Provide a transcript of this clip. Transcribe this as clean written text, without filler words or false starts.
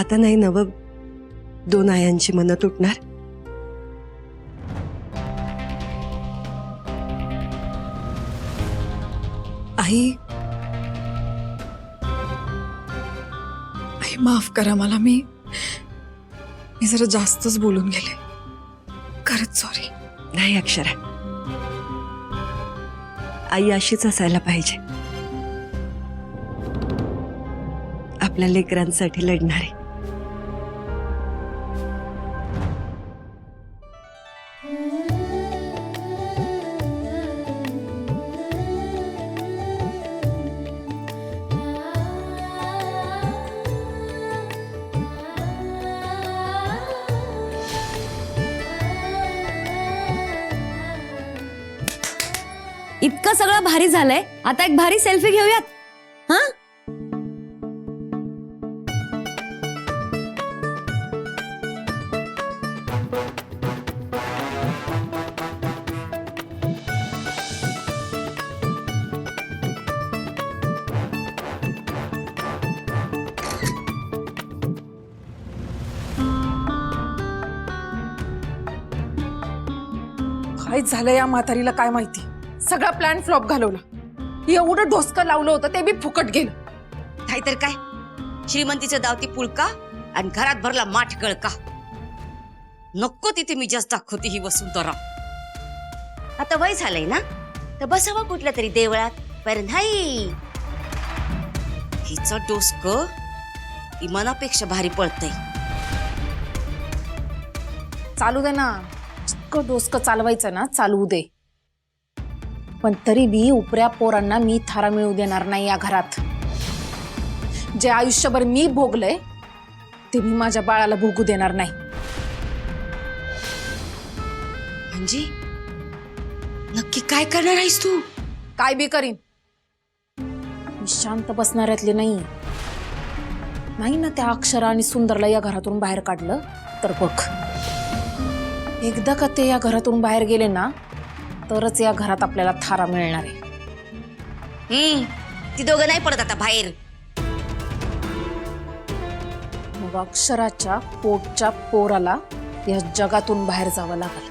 आता नाही नव दोन आयांची मनं तुटणार. आई आई माफ करा मला, मी जरा जास्तच बोलून गेले. खरंच सॉरी. नाही अक्षरा, आई अशीच असायला पाहिजे, आपल्या लेकरांसाठी लढणारी. इतकं सगळं भारी झालंय, आता एक भारी सेल्फी घेऊयात. हा काय झालं या म्हातारीला काय माहिती. सगळा प्लॅन फ्लॉप घालवला. एवढं डोसकं लावलं होतं ते बी फुकट गेलं. नाहीतर काय, श्रीमंतीचं दावती पुळका आणि घरात भरला माठ गळका. नको तिथे मी जास्त दाखवते ही वसुंधरा. आता वय झालंय ना, तर बसावा कुठल्या तरी देवळात. पर नाही, हिचं डोसक इमानापेक्षा भारी पळतय. चालू दे ना, जितकं डोसकं चालवायचं ना चालवू दे, पण तरी बी उपऱ्या पोरांना मी थारा मिळू देणार नाही या घरात. जे आयुष्यभर मी भोगलंय ते मी माझ्या बाळाला भोगू देणार नाही. म्हणजे नक्की काय करणार आहेस तू? काय बी करीन, मी शांत बसणाऱ्यातले नाही. नाही ना त्या अक्षरा आणि सुंदरला या घरातून बाहेर काढलं तर बघ, एकदा का ते या घरातून बाहेर गेले ना तरच या घरात आपल्याला थारा मिळणार आहे. ती दोघं नाही पडत आता बाहेर. मग अक्षराच्या पोटच्या पोराला या जगातून बाहेर जावं लागेल.